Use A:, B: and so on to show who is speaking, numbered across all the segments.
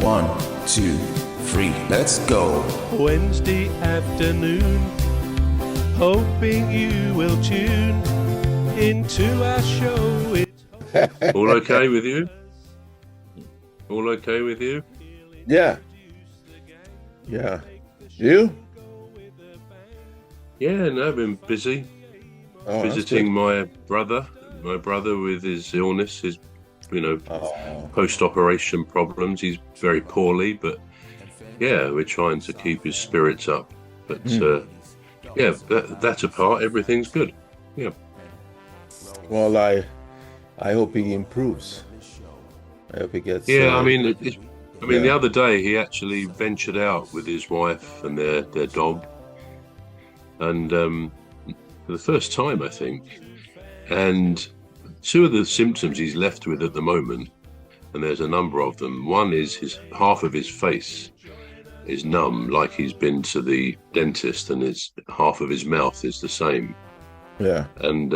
A: 1, 2, 3, let's go.
B: Wednesday afternoon, hoping you will tune into our show.
C: All okay with you? All okay with you?
D: Yeah. Yeah. You?
C: Yeah, no, I've been busy. Visiting my brother with his illness, his, post-operation problems. He's very poorly, but yeah, we're trying to keep his spirits up. But that apart, everything's good. Yeah.
D: Well, I hope he improves. I hope he gets.
C: Yeah, the other day he actually ventured out with his wife and their dog, and for the first time, I think. And two of the symptoms he's left with at the moment, and there's a number of them. One is half of his face is numb, like he's been to the dentist, and half of his mouth is the same.
D: Yeah.
C: And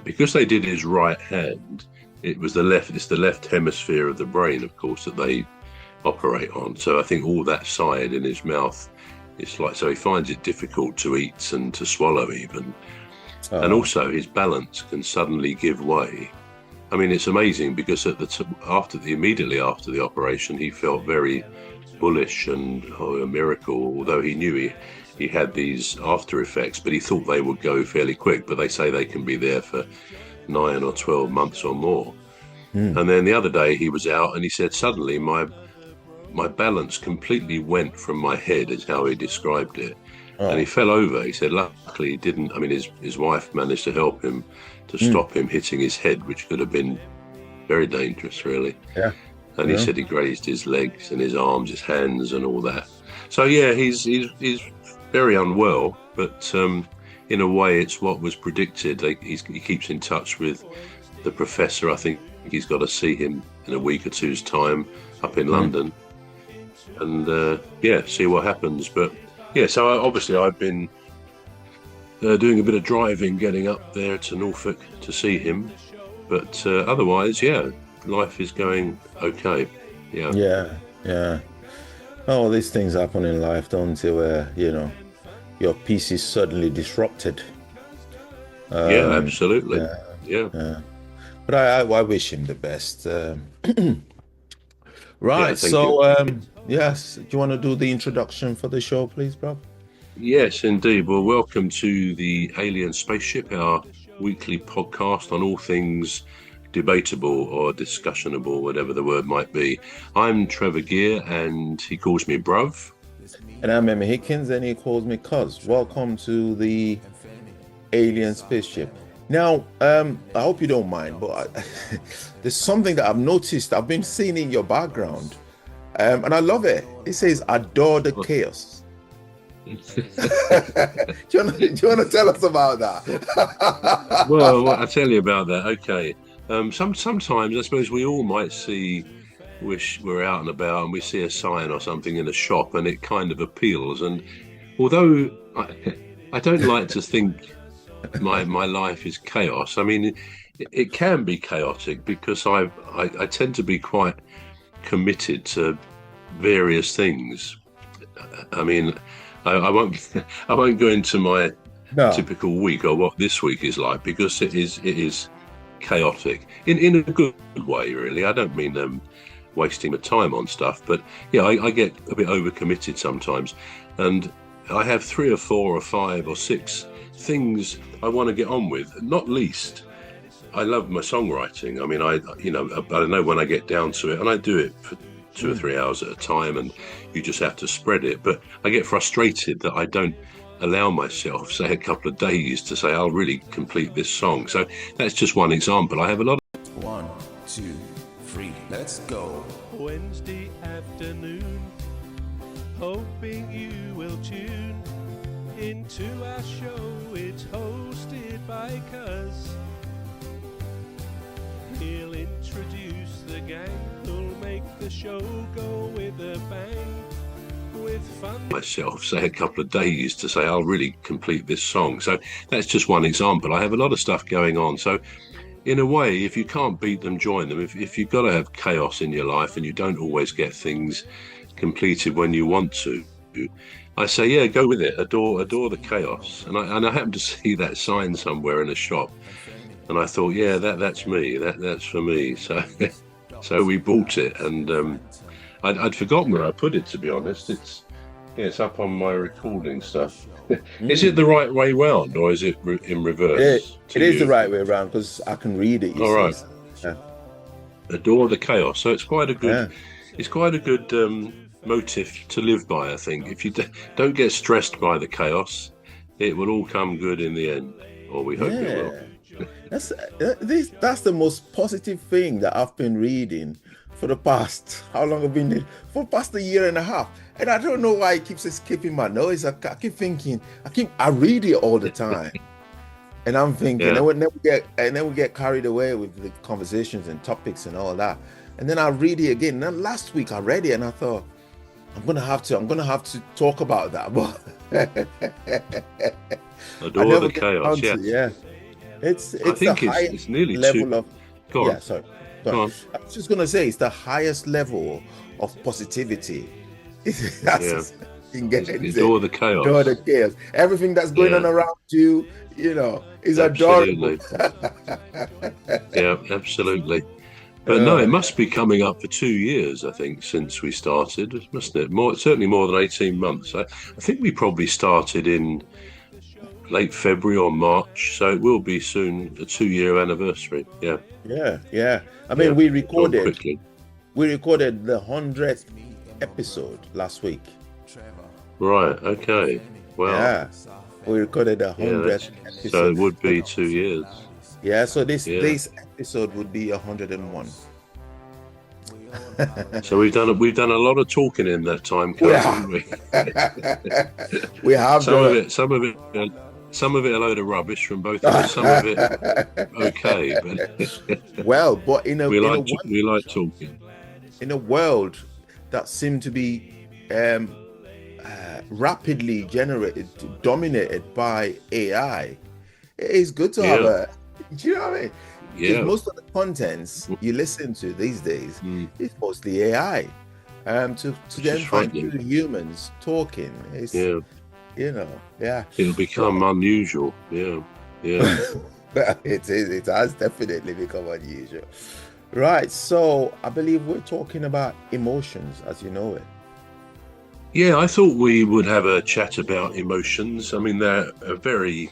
C: because they did his right hand, it's the left hemisphere of the brain, of course, that they operate on. So I think all that side in his mouth, so he finds it difficult to eat and to swallow even. And also his balance can suddenly give way. I mean, it's amazing because immediately after the operation, he felt very bullish and a miracle, although he knew he had these after effects, but he thought they would go fairly quick. But they say they can be there for 9 or 12 months or more. And then the other day he was out and he said, suddenly my balance completely went from my head, is how he described it. And he fell over. He said, luckily he didn't. I mean, his wife managed to help him to stop him hitting his head, which could have been very dangerous, really. Yeah. And he said he grazed his legs and his arms, his hands and all that. So, yeah, he's very unwell, but in a way it's what was predicted. He keeps in touch with the professor. I think he's got to see him in a week or two's time up in London. And, see what happens. But, yeah, so I've been doing a bit of driving, getting up there to Norfolk to see him. But otherwise, yeah, life is going okay. Yeah.
D: Yeah. Oh, these things happen in life, don't they, where, your peace is suddenly disrupted.
C: Yeah, absolutely. Yeah.
D: But I wish him the best. Right, so yes, do you want to do the introduction for the show, please, bro?
C: Yes, indeed. Well, welcome to the Alien Spaceship, our weekly podcast on all things debatable or discussionable, whatever the word might be. I'm Trevor Gear, and he calls me Bruv.
D: And I'm Emmy Hikins, and he calls me Cuz. Welcome to the Alien Spaceship. Now, I hope you don't mind, but there's something that I've noticed. I've been seeing in your background, and I love it. It says, adore the chaos. Do you want to tell us about that?
C: Well, I'll tell you about that. Okay. Sometimes I suppose we all might wish we're out and about and we see a sign or something in a shop and it kind of appeals. And although I don't like to think my life is chaos, I mean, it can be chaotic because I tend to be quite committed to various things. I mean, I won't go into my typical week or what this week is like, because it is chaotic in a good way, really. I don't mean wasting my time on stuff, but yeah, I get a bit overcommitted sometimes, and I have 3 or 4 or 5 or 6 things I want to get on with. Not least, I love my songwriting. I mean, I don't know when I get down to it, and I do it for 2 or 3 hours at a time, and you just have to spread it. But I get frustrated that I don't allow myself, say, a couple of days to say I'll really complete this song. So that's just one example. I have a lot of
A: 1, 2, 3, let's go.
B: Wednesday afternoon, hoping you will tune into our show. It's hosted by Cuz. He'll introduce the gang who'll make the show go with a bang. With fun.
C: Myself, say, a couple of days to say I'll really complete this song. So that's just one example. I have a lot of stuff going on. So in a way, if you can't beat them, join them. If you've got to have chaos in your life and you don't always get things completed when you want to, I say, yeah, go with it. Adore the chaos. And I happened to see that sign somewhere in a shop, and I thought, yeah, that's me. That's for me. So so we bought it, and I'd forgotten where I put it, to be honest. It's up on my recording stuff. Is it the right way round, or is it in reverse?
D: It is the right way around, because I can read it.
C: All right.
D: Yeah.
C: Adore the chaos. So it's quite a good. Yeah. It's quite a good motif to live by. I think if you don't get stressed by the chaos, it will all come good in the end, or we hope it will.
D: That's the most positive thing that I've been reading for the past, how long I've been for the past a year and a half, and I don't know why it keeps escaping my nose. I keep thinking, I read it all the time, and I'm thinking, and then we get carried away with the conversations and topics and all that, and then I read it again. And then last week I read it, and I thought, I'm gonna have to talk about that, but
C: adore the chaos.
D: Yeah, it's nearly level of.
C: Go on.
D: Yeah, sorry. Go on. I was just gonna say it's the highest level of positivity. That's
C: adore the chaos.
D: Adore the chaos. Everything that's going on around you, is adorable.
C: Yeah, absolutely. But no, it must be coming up for 2 years, I think, since we started, mustn't it? Certainly more than 18 months. I think we probably started in late February or March, so it will be soon a 2-year anniversary.
D: Yeah. I mean, we recorded the 100th episode last week.
C: Right. Okay. Well.
D: Yeah. We recorded the 100th episode.
C: So it would be 2 years.
D: Yeah. So this episode would be 101.
C: So we've done a lot of talking in that time, haven't we?
D: We have
C: some of it a load of rubbish from both of us. Some of it okay, but
D: but
C: we like talking.
D: In a world that seemed to be rapidly dominated by AI, it is good to have a. Do you know what I mean? Because most of the contents you listen to these days is mostly AI. To then find two humans talking is, it'll
C: become unusual. Yeah.
D: It has definitely become unusual. Right. So I believe we're talking about emotions, as you know it.
C: Yeah, I thought we would have a chat about emotions. I mean, they're very.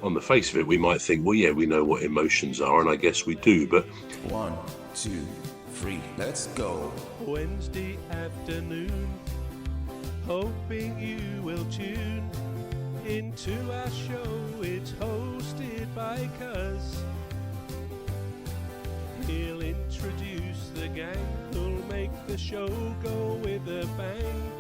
C: On the face of it, we might think, well, yeah, we know what emotions are, and I guess we do, but...
A: 1, 2, 3, let's go.
B: Wednesday afternoon, hoping you will tune into our show. It's hosted by Cuz. He'll introduce the gang who'll make the show go with a bang.